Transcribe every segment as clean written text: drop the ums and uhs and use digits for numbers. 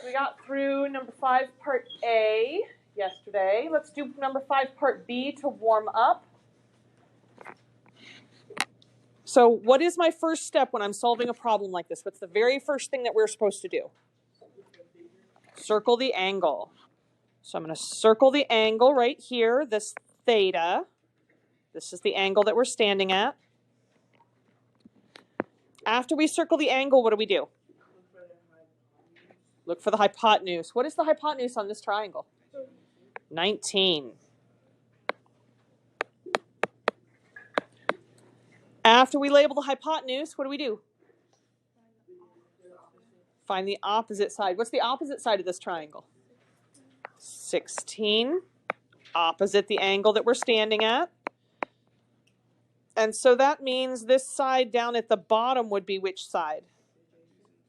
We got through number 5, part A yesterday. Let's do number 5, part B to warm up. So what is my first step when I'm solving a problem like this? What's the very first thing that we're supposed to do? Circle the angle. So I'm going to circle the angle right here, this theta. This is the angle that we're standing at. After we circle the angle, what do? Look for the hypotenuse. What is the hypotenuse on this triangle? 19. After we label the hypotenuse, what do? Find the opposite side. What's the opposite side of this triangle? 16. Opposite the angle that we're standing at. And so that means this side down at the bottom would be which side?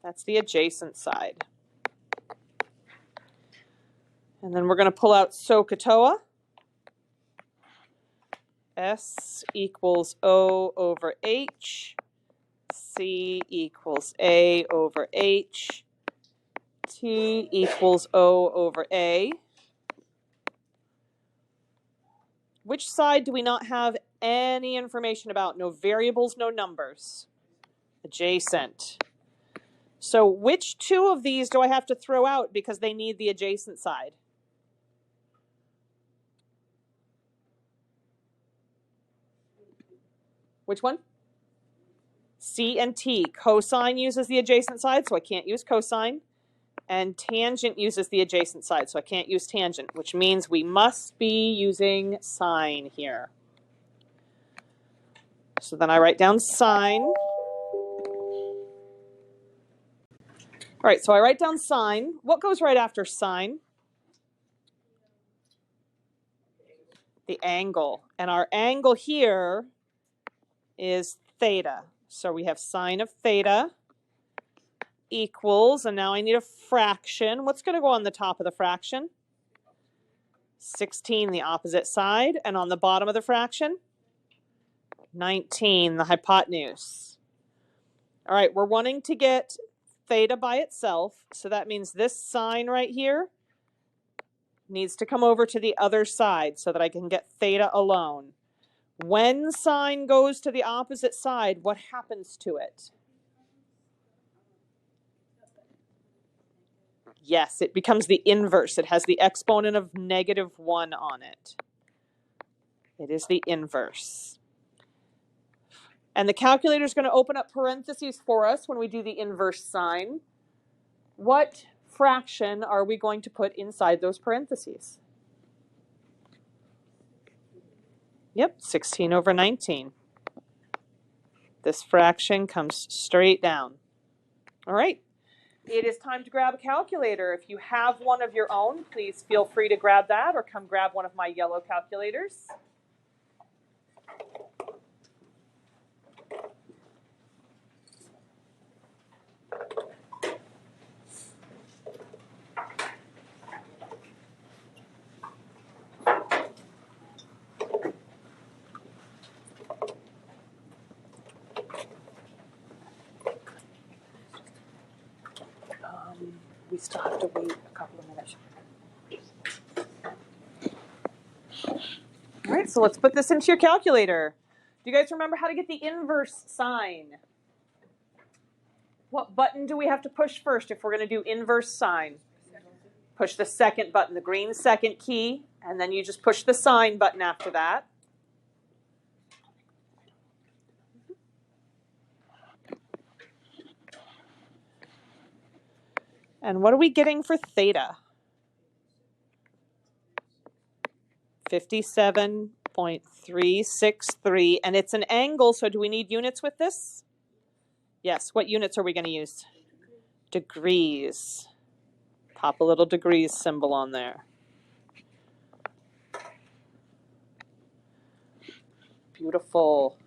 That's the adjacent side. And then we're going to pull out SOHCAHTOA. S equals O over H. C equals A over H. T equals O over A. Which side do we not have any information about? No variables, no numbers. Adjacent. So which two of these do I have to throw out because they need the adjacent side? Which one? C and T. Cosine uses the adjacent side, so I can't use cosine. And tangent uses the adjacent side, so I can't use tangent, which means we must be using sine here. So then I write down sine. All right, so I write down sine. What goes right after sine? The angle. And our angle here is theta. So we have sine of theta equals, and now I need a fraction. What's going to go on the top of the fraction? 16, the opposite side. And on the bottom of the fraction? 19, the hypotenuse. All right, we're wanting to get theta by itself. So that means this sine right here needs to come over to the other side so that I can get theta alone. When sine goes to the opposite side, what happens to it? Yes, it becomes the inverse. It has the exponent of -1 on it. It is the inverse. And the calculator is going to open up parentheses for us when we do the inverse sign. What fraction are we going to put inside those parentheses? Yep, 16 over 19. This fraction comes straight down. All right, it is time to grab a calculator. If you have one of your own, please feel free to grab that or come grab one of my yellow calculators. We still have to wait a couple of minutes. All right, so let's put this into your calculator. Do you guys remember how to get the inverse sign? What button do we have to push first if we're going to do inverse sign? Push the second button, the green second key, and then you just push the sign button after that. And what are we getting for theta? 57.363, and it's an angle, so do we need units with this? Yes, what units are we going to use? Degrees. Pop a little degrees symbol on there. Beautiful.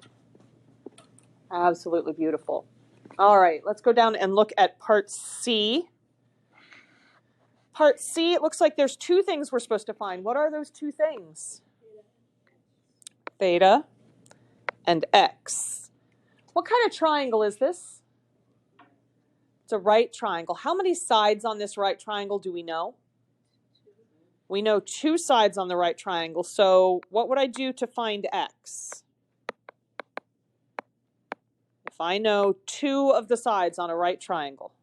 Absolutely beautiful. All right, let's go down and look at part C. Part C, it looks like there's two things we're supposed to find. What are those two things? Theta and x. What kind of triangle is this? It's It's a right triangle. How many sides on this right triangle do we know? We know 2 sides on the right triangle. So what would I do to find x? If I know 2 of the sides on a right triangle.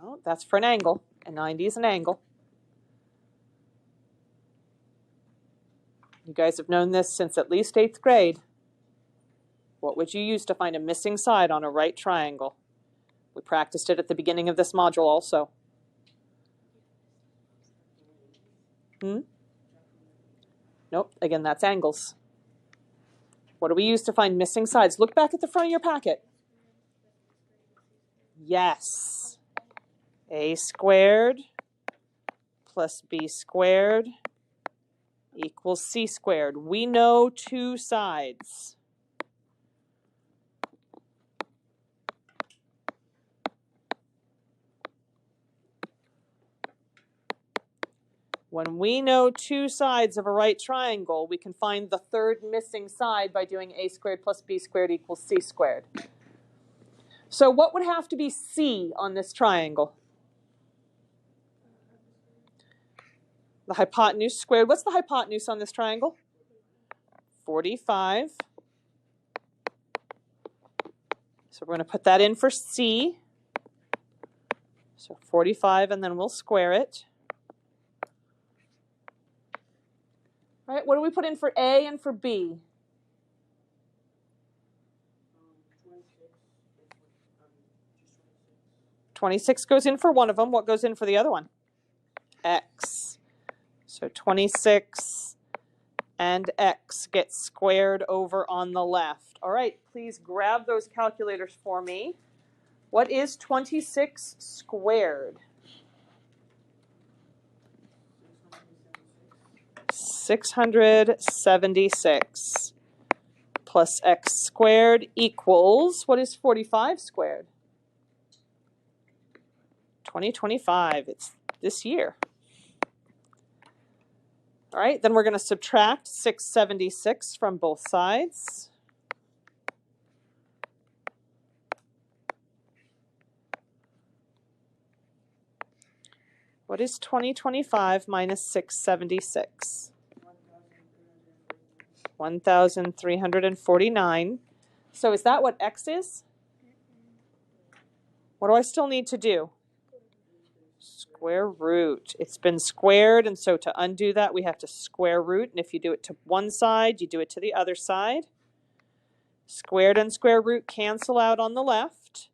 No, that's for an angle, and 90 is an angle. You guys have known this since at least 8th grade. What would you use to find a missing side on a right triangle? We practiced it at the beginning of this module also. Nope, again, that's angles. What do we use to find missing sides? Look back at the front of your packet. Yes. A squared plus b squared equals c squared. We know 2 sides. When we know 2 sides of a right triangle, we can find the 3rd missing side by doing a squared plus b squared equals c squared. So what would have to be c on this triangle? The hypotenuse squared. What's the hypotenuse on this triangle? 45. So we're going to put that in for c. So 45, and then we'll square it. All right, what do we put in for A and for B? 26 goes in for one of them. What goes in for the other one? X. So 26 and X get squared over on the left. All right, please grab those calculators for me. What is 26 squared? 676 plus x squared equals, what is 45 squared? 2025. It's this year. All right, then we're going to subtract 676 from both sides. What is 2025 minus 676? 1,349. So is that what x is? What do I still need to do? Square root. It's been squared, and so to undo that, we have to square root. And if you do it to one side, you do it to the other side. Squared and square root cancel out on the left.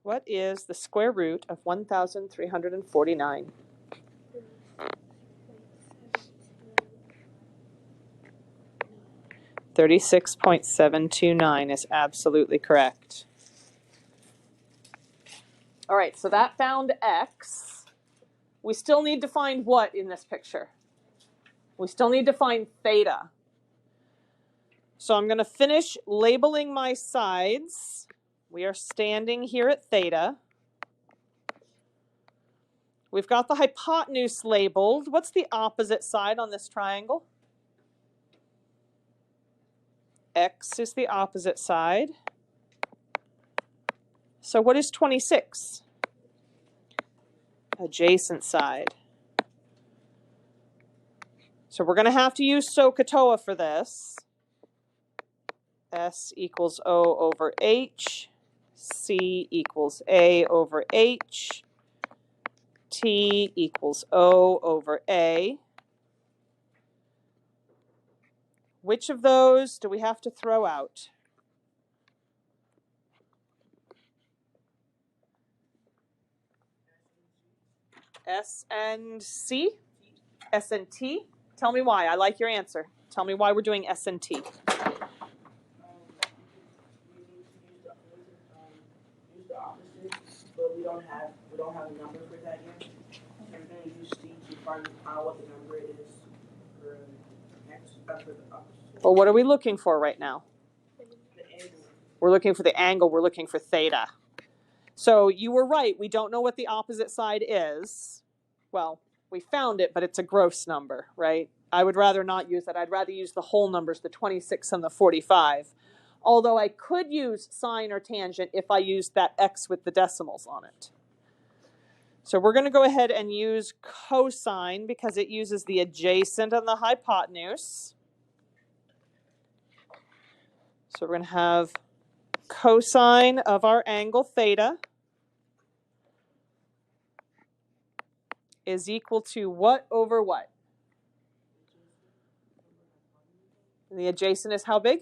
What is the square root of 1,349? 36.729 is absolutely correct. All right, so that found x. We still need to find what in this picture? We still need to find theta. So I'm going to finish labeling my sides. We are standing here at theta. We've got the hypotenuse labeled. What's the opposite side on this triangle? X is the opposite side. So what is 26? Adjacent side. So we're going to have to use SOHCAHTOA for this. S equals O over H. C equals A over H. T equals O over A. Which of those do we have to throw out? S and C? S and T? Tell me why. I like your answer. Tell me why we're doing S and T. We need to use the opposite, but we don't have a number for that yet. So we're going to use C to find out what the number is for X, for the opposite. Well, what are we looking for right now? The angle. We're looking for the angle. We're looking for theta. So you were right. We don't know what the opposite side is. Well, we found it, but it's a gross number, right? I would rather not use that. I'd rather use the whole numbers, the 26 and the 45. Although I could use sine or tangent if I used that x with the decimals on it. So we're going to go ahead and use cosine because it uses the adjacent and the hypotenuse. So we're going to have cosine of our angle theta is equal to what over what? And the adjacent is how big?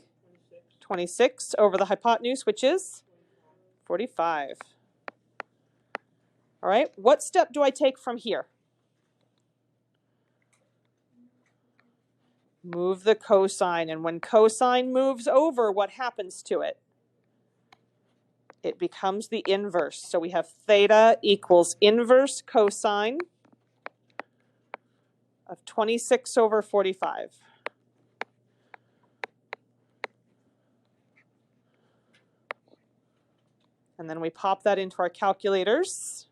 26 over the hypotenuse, which is 45. All right, what step do I take from here? Move the cosine, and when cosine moves over, what happens to it? It becomes the inverse. So we have theta equals inverse cosine of 26 over 45. And then we pop that into our calculators.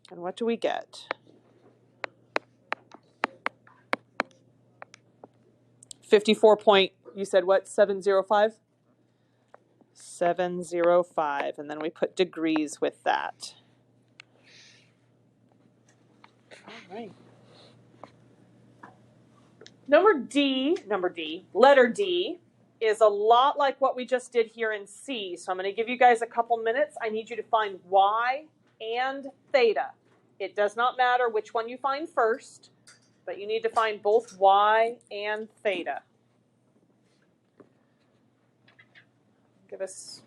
And what do we get? 54 point, you said what, 705? 705, and then we put degrees with that. All right. Letter D is a lot like what we just did here in C. So I'm going to give you guys a couple minutes. I need you to find y and theta. It does not matter which one you find first, but you need to find both y and theta. Give us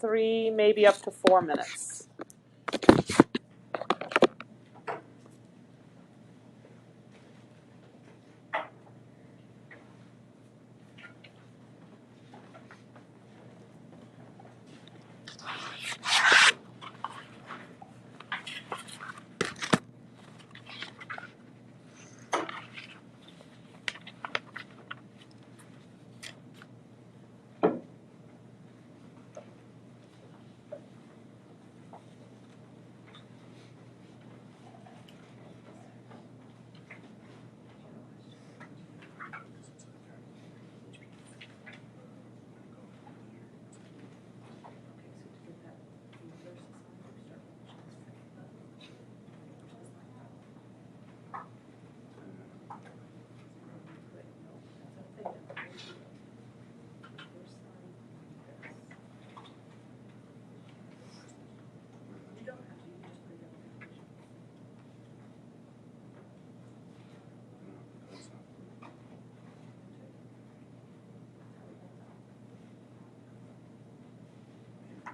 3, maybe up to 4 minutes.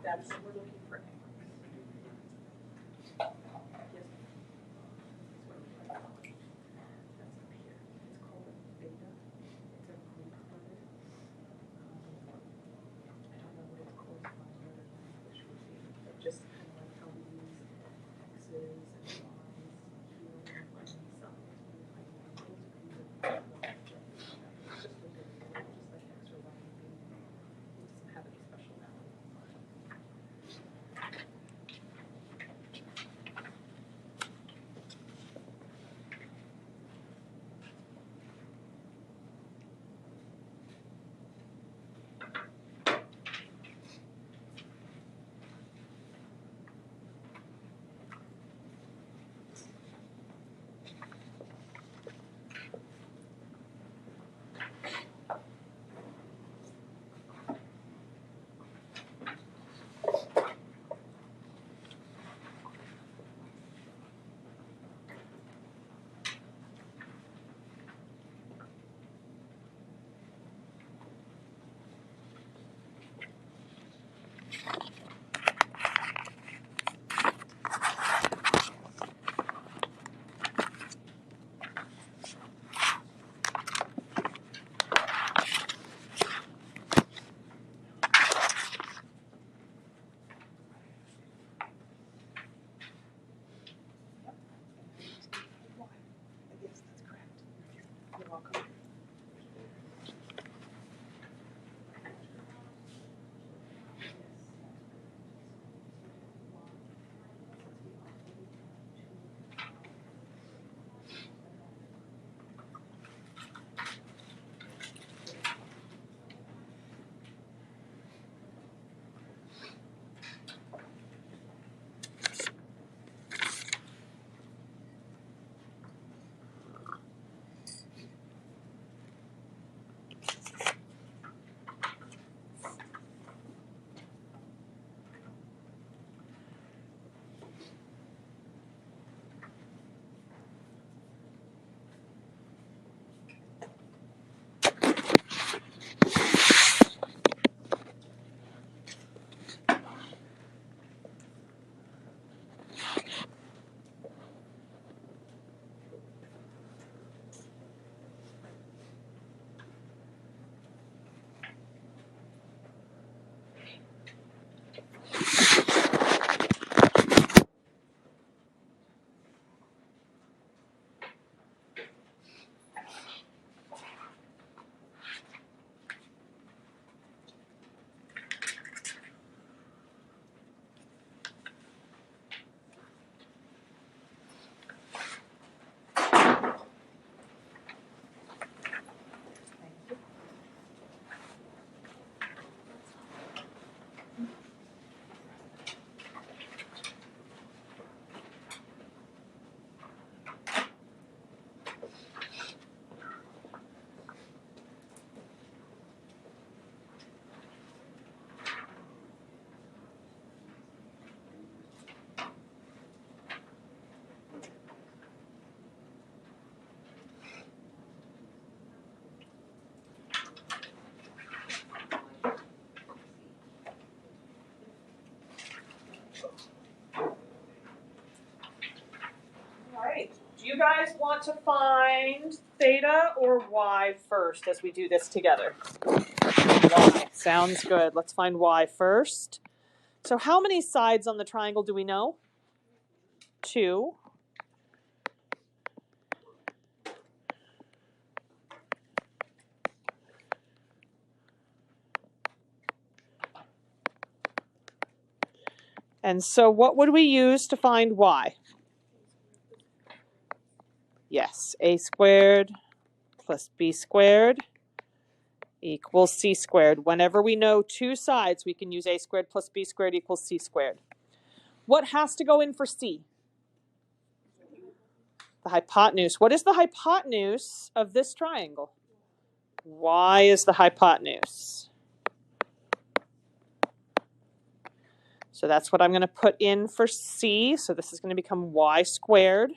That's what we're looking for. Just kind of like how we use x's and y's you guys want to find theta or y first as we do this together? Y. Sounds good. Let's find y first. So how many sides on the triangle do we know? 2. And so what would we use to find y? Yes, a squared plus b squared equals c squared. Whenever we know 2 sides, we can use a squared plus b squared equals c squared. What has to go in for c? The hypotenuse. What is the hypotenuse of this triangle? Y is the hypotenuse. So that's what I'm going to put in for c. So this is going to become y squared.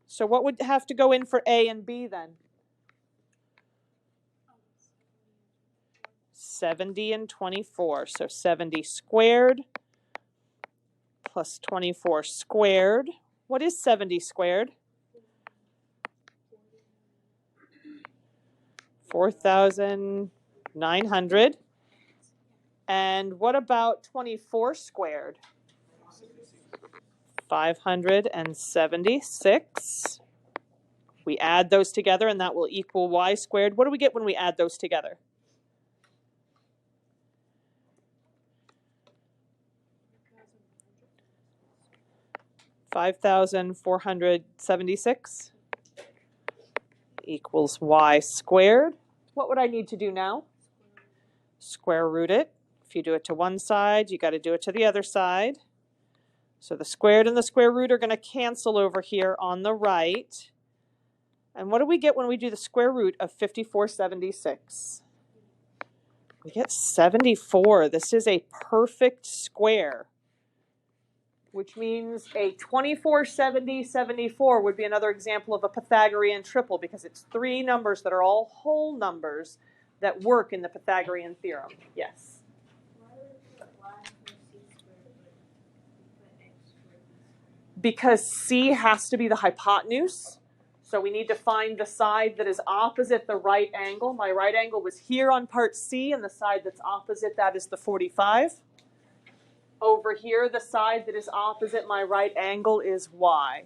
So what would have to go in for a and b then? 70 and 24. So 70 squared plus 24 squared. What is 70 squared? 4,900. And what about 24 squared? 576. We add those together and that will equal y squared. What do we get when we add those together? 5,476 equals y squared. What would I need to do now? Square root it. If you do it to one side, you got to do it to the other side. So the squared and the square root are going to cancel over here on the right. And what do we get when we do the square root of 5476? We get 74. This is a perfect square, which means a 24, 70, 74 would be another example of a Pythagorean triple because it's 3 numbers that are all whole numbers that work in the Pythagorean theorem. Yes? Because c has to be the hypotenuse. So we need to find the side that is opposite the right angle. My right angle was here on part C, and the side that's opposite that is the 45. Over here, the side that is opposite my right angle is y.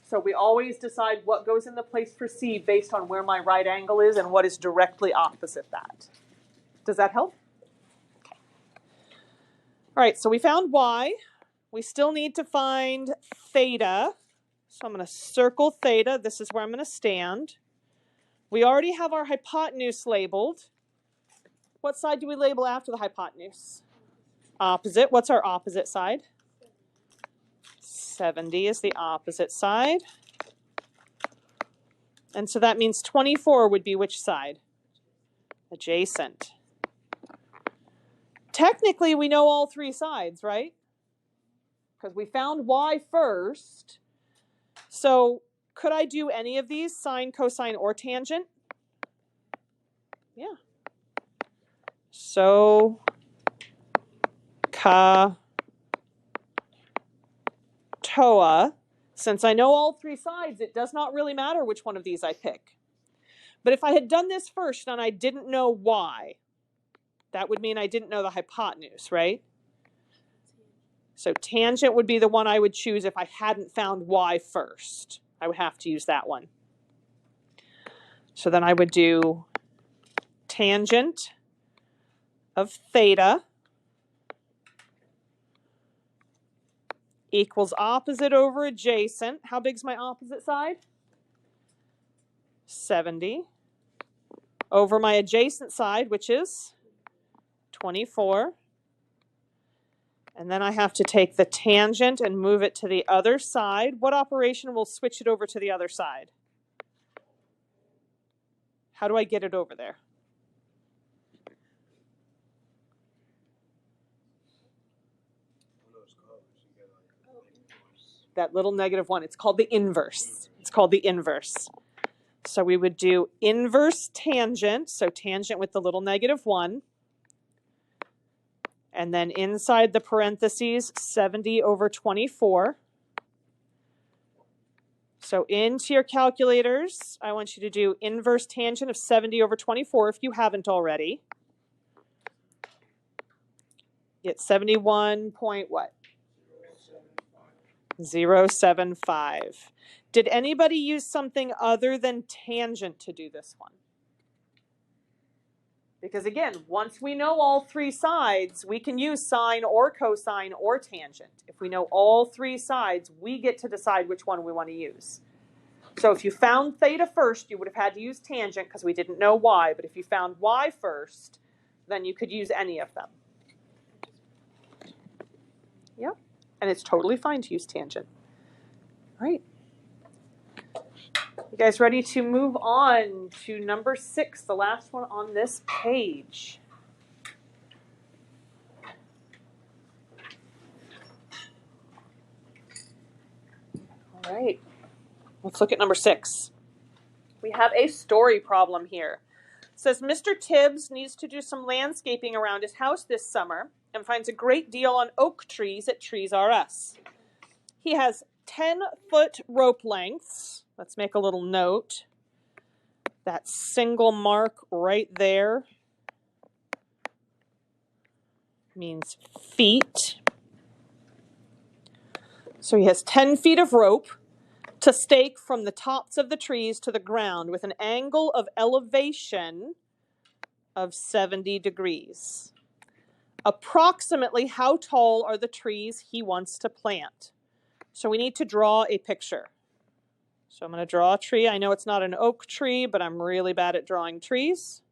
So we always decide what goes in the place for C based on where my right angle is and what is directly opposite that. Does that help? Okay. All right, so we found y. We still need to find theta. So I'm going to circle theta. This is where I'm going to stand. We already have our hypotenuse labeled. What side do we label after the hypotenuse? Opposite. What's our opposite side? 70 is the opposite side. And so that means 24 would be which side? Adjacent. Technically, we know all 3 sides, right? Because we found y first. So could I do any of these, sine, cosine, or tangent? Yeah. So, toa. Since I know all 3 sides, it does not really matter which one of these I pick. But if I had done this first and I didn't know y, that would mean I didn't know the hypotenuse, right? So tangent would be the one I would choose if I hadn't found y first. I would have to use that one. So then I would do tangent of theta equals opposite over adjacent. How big's my opposite side? 70 over my adjacent side, which is 24. And then I have to take the tangent and move it to the other side. What operation will switch it over to the other side? How do I get it over there? That little -1. It's called the inverse. It's called the inverse. So we would do inverse tangent, so tangent with the little -1. And then inside the parentheses, 70 over 24. So into your calculators, I want you to do inverse tangent of 70 over 24 if you haven't already. Get 71 point what? 0.075. Did anybody use something other than tangent to do this one? Because again, once we know all three sides, we can use sine or cosine or tangent. If we know all three sides, we get to decide which one we want to use. So if you found theta first, you would have had to use tangent because we didn't know y. But if you found y first, then you could use any of them. Yep. And it's totally fine to use tangent. All right. You guys ready to move on to number 6, the last one on this page? All right. Let's look at number 6. We have a story problem here. It says Mr. Tibbs needs to do some landscaping around his house this summer and finds a great deal on oak trees at Trees R Us. He has 10-foot rope lengths. Let's make a little note. That single mark right there means feet. So he has 10 feet of rope to stake from the tops of the trees to the ground with an angle of elevation of 70 degrees. Approximately how tall are the trees he wants to plant? So we need to draw a picture. So I'm going to draw a tree. I know it's not an oak tree, but I'm really bad at drawing trees.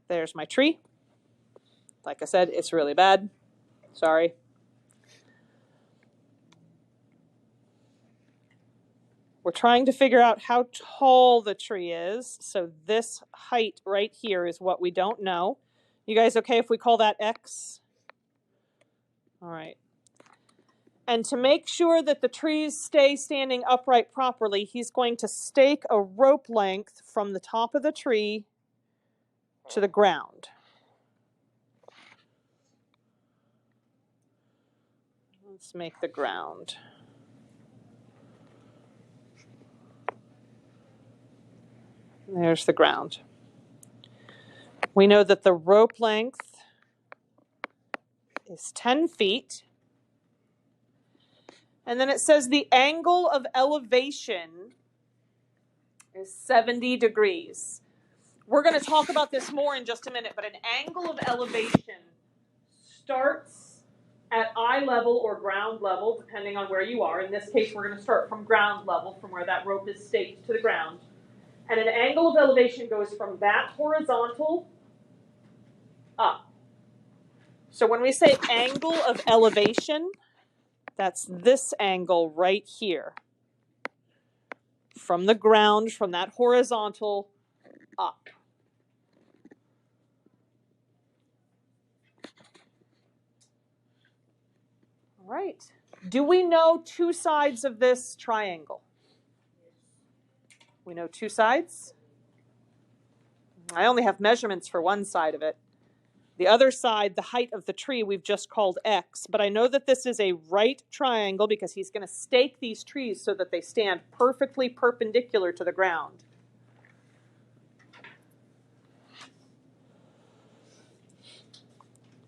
There's my tree. Like I said, it's really bad. Sorry. We're trying to figure out how tall the tree is. So this height right here is what we don't know. You guys okay if we call that X? All right. And to make sure that the trees stay standing upright properly, he's going to stake a rope length from the top of the tree to the ground. Let's make the ground. There's the ground. We know that the rope length is 10 feet. And then it says the angle of elevation is 70 degrees. We're going to talk about this more in just a minute, but an angle of elevation starts at eye level or ground level, depending on where you are. In this case, we're going to start from ground level, from where that rope is staked to the ground. And an angle of elevation goes from that horizontal up. So when we say angle of elevation, that's this angle right here. From the ground, from that horizontal up. All right. Do we know two sides of this triangle? We know two sides. I only have measurements for one side of it. The other side, the height of the tree, we've just called X. But I know that this is a right triangle because he's going to stake these trees so that they stand perfectly perpendicular to the ground.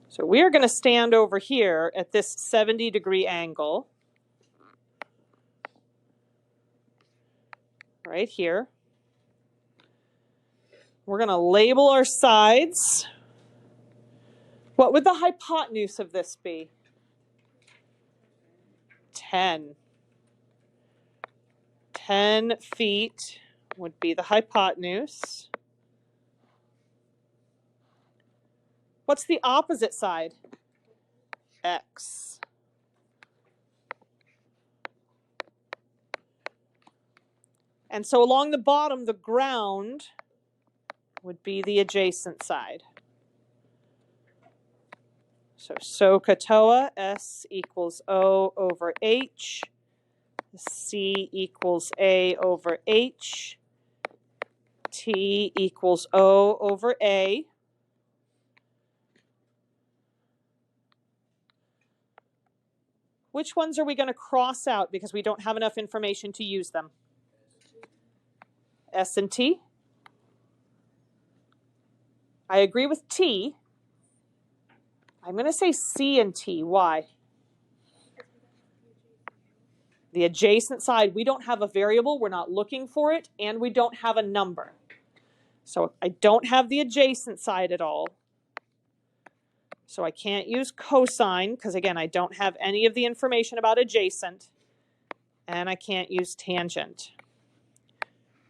So we are going to stand over here at this 70-degree angle. Right here. We're going to label our sides. What would the hypotenuse of this be? 10. 10 feet would be the hypotenuse. What's the opposite side? X. And so along the bottom, the ground would be the adjacent side. So SOHCAHTOA, S equals O over H. C equals A over H. T equals O over A. Which ones are we going to cross out because we don't have enough information to use them? S and T. I agree with T. I'm going to say C and T. Why? The adjacent side, we don't have a variable, we're not looking for it, and we don't have a number. So I don't have the adjacent side at all. So I can't use cosine, because again, I don't have any of the information about adjacent. And I can't use tangent.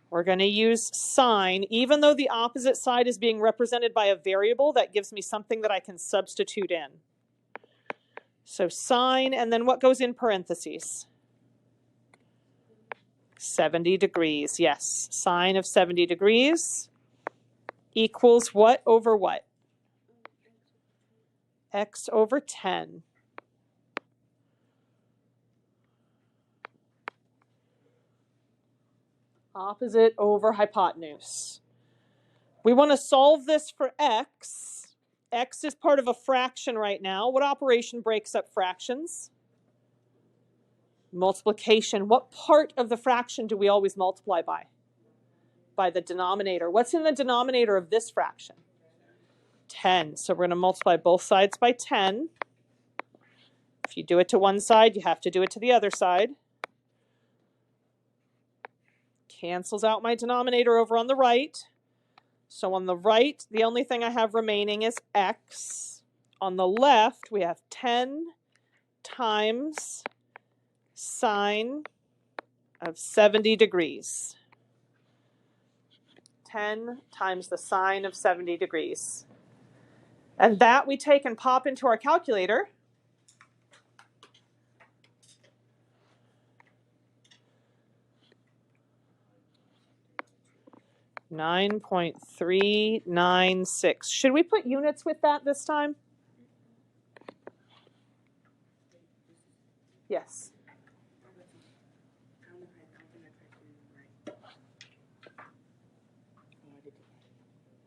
We're going to use sine. Even though the opposite side is being represented by a variable, that gives me something that I can substitute in. So sine, and then what goes in parentheses? 70 degrees, yes. Sine of 70 degrees equals what over what? X over 10. Opposite over hypotenuse. We want to solve this for x. X is part of a fraction right now. What operation breaks up fractions? Multiplication. What part of the fraction do we always multiply by? By the denominator. What's in the denominator of this fraction? 10. So we're going to multiply both sides by 10. If you do it to one side, you have to do it to the other side. Cancels out my denominator over on the right. So on the right, the only thing I have remaining is x. On the left, we have 10 times sine of 70 degrees. 10 times the sine of 70 degrees. And that we take and pop into our calculator. .396. Should we put units with that this time? Yes.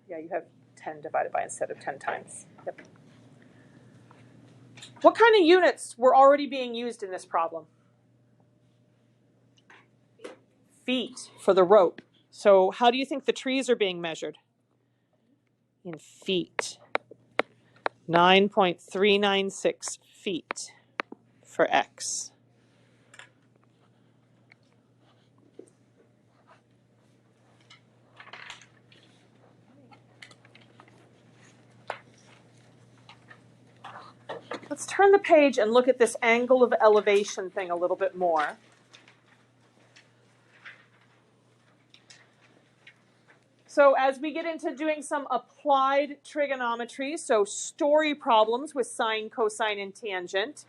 Yeah, you have 10 divided by instead of 10 times. Yep. What kind of units were already being used in this problem? Feet for the rope. So how do you think the trees are being measured? In feet. 9.396 feet for x. Let's turn the page and look at this angle of elevation thing a little bit more. So as we get into doing some applied trigonometry, so story problems with sine, cosine, and tangent,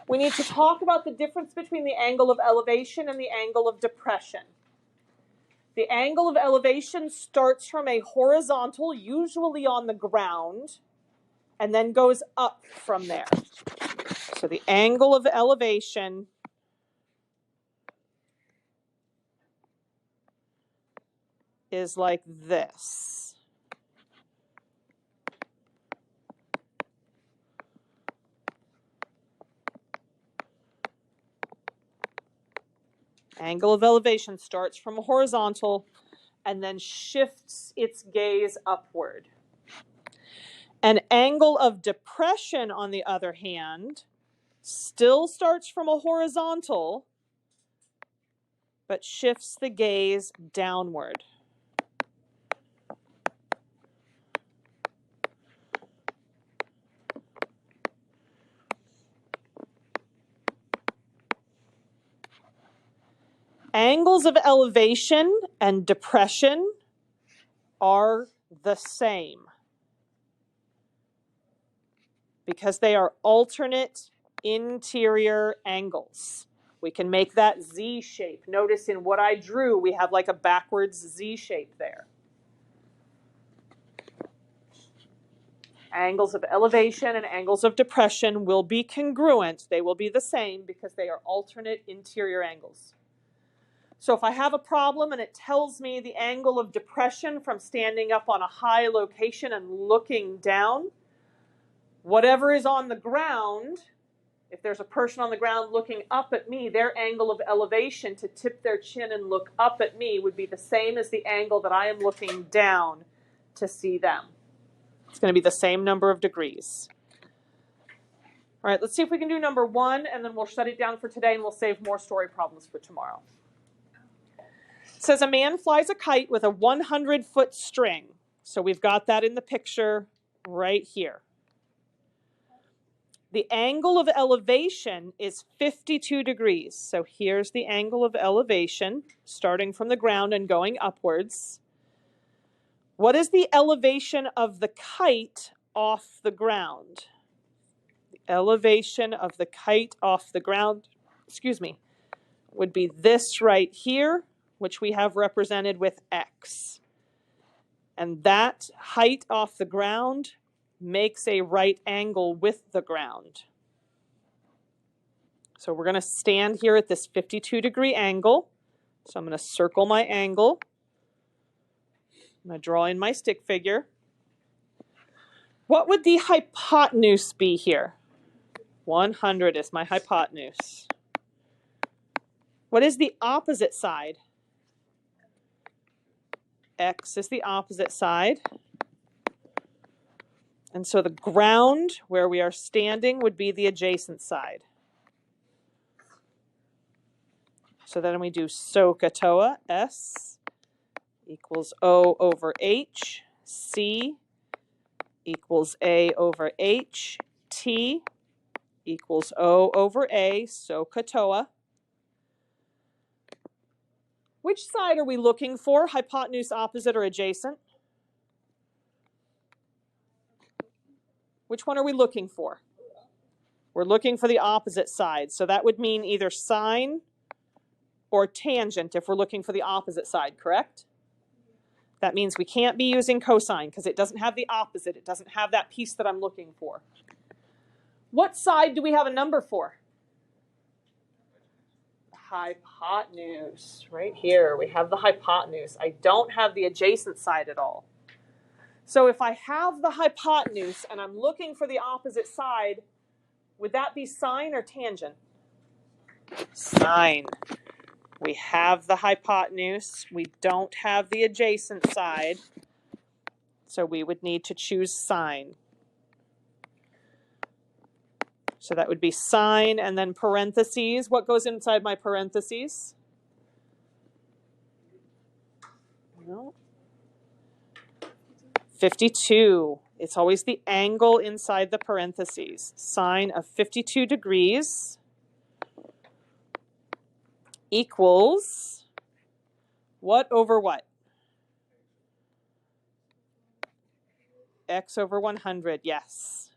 we need to talk about the difference between the angle of elevation and the angle of depression. The angle of elevation starts from a horizontal, usually on the ground, and then goes up from there. So the angle of elevation is like this. Angle of elevation starts from a horizontal and then shifts its gaze upward. An angle of depression, on the other hand, still starts from a horizontal, but shifts the gaze downward. Angles of elevation and depression are the same because they are alternate interior angles. We can make that Z shape. Notice in what I drew, we have like a backwards Z shape there. Angles of elevation and angles of depression will be congruent. They will be the same because they are alternate interior angles. So if I have a problem and it tells me the angle of depression from standing up on a high location and looking down, whatever is on the ground If there's a person on the ground looking up at me, their angle of elevation to tip their chin and look up at me would be the same as the angle that I am looking down to see them. It's going to be the same number of degrees. All right, let's see if we can do number 1, and then we'll shut it down for today, and we'll save more story problems for tomorrow. It says a man flies a kite with a 100-foot string. So we've got that in the picture right here. The angle of elevation is 52 degrees. So here's the angle of elevation, starting from the ground and going upwards. What is the elevation of the kite off the ground? The elevation of the kite off the ground, would be this right here, which we have represented with x. And that height off the ground makes a right angle with the ground. So we're going to stand here at this 52-degree angle. So I'm going to circle my angle. I'm going to draw in my stick figure. What would the hypotenuse be here? 100 is my hypotenuse. What is the opposite side? X is the opposite side. And so the ground where we are standing would be the adjacent side. So then we do SOHCAHTOA, S equals O over H, C equals A over H, T equals O over A, SOHCAHTOA. Which side are we looking for? Hypotenuse, opposite, or adjacent? Which one are we looking for? We're looking for the opposite side. So that would mean either sine or tangent if we're looking for the opposite side, correct? That means we can't be using cosine because it doesn't have the opposite. It doesn't have that piece that I'm looking for. What side do we have a number for? Hypotenuse. Right here, we have the hypotenuse. I don't have the adjacent side at all. So if I have the hypotenuse and I'm looking for the opposite side, would that be sine or tangent? Sine. We have the hypotenuse. We don't have the adjacent side. So we would need to choose sine. So that would be sine and then parentheses. What goes inside my parentheses? No. 52. It's always the angle inside the parentheses. Sine of 52 degrees equals what over what? X over 100, yes.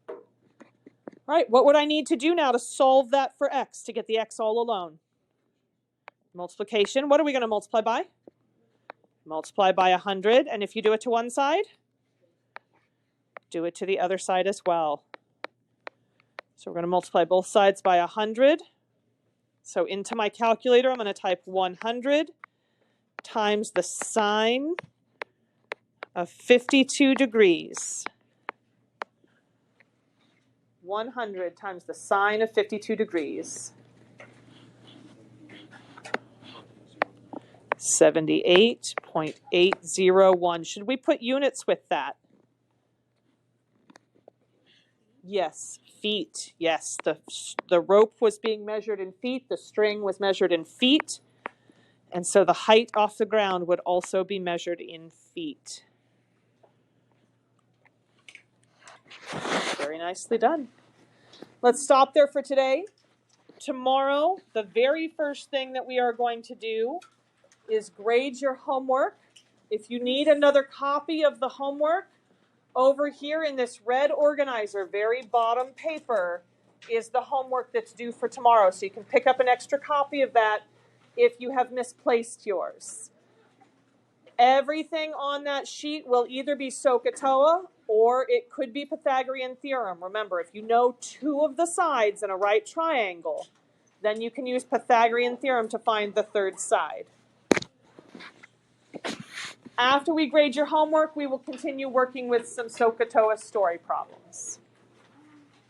All right, what would I need to do now to solve that for x, to get the x all alone? Multiplication. What are we going to multiply by? Multiply by 100. And if you do it to one side, do it to the other side as well. So we're going to multiply both sides by 100. So into my calculator, I'm going to type 100 times the sine of 52 degrees. 100 times the sine of 52 degrees. 78.801. Should we put units with that? Yes, feet. Yes, the rope was being measured in feet. The string was measured in feet. And so the height off the ground would also be measured in feet. Very nicely done. Let's stop there for today. Tomorrow, the very first thing that we are going to do is grade your homework. If you need another copy of the homework, over here in this red organizer, very bottom paper, is the homework that's due for tomorrow. So you can pick up an extra copy of that if you have misplaced yours. Everything on that sheet will either be SOHCAHTOA or it could be Pythagorean theorem. Remember, if you know two of the sides in a right triangle, then you can use Pythagorean theorem to find the third side. After we grade your homework, we will continue working with some SOHCAHTOA story problems.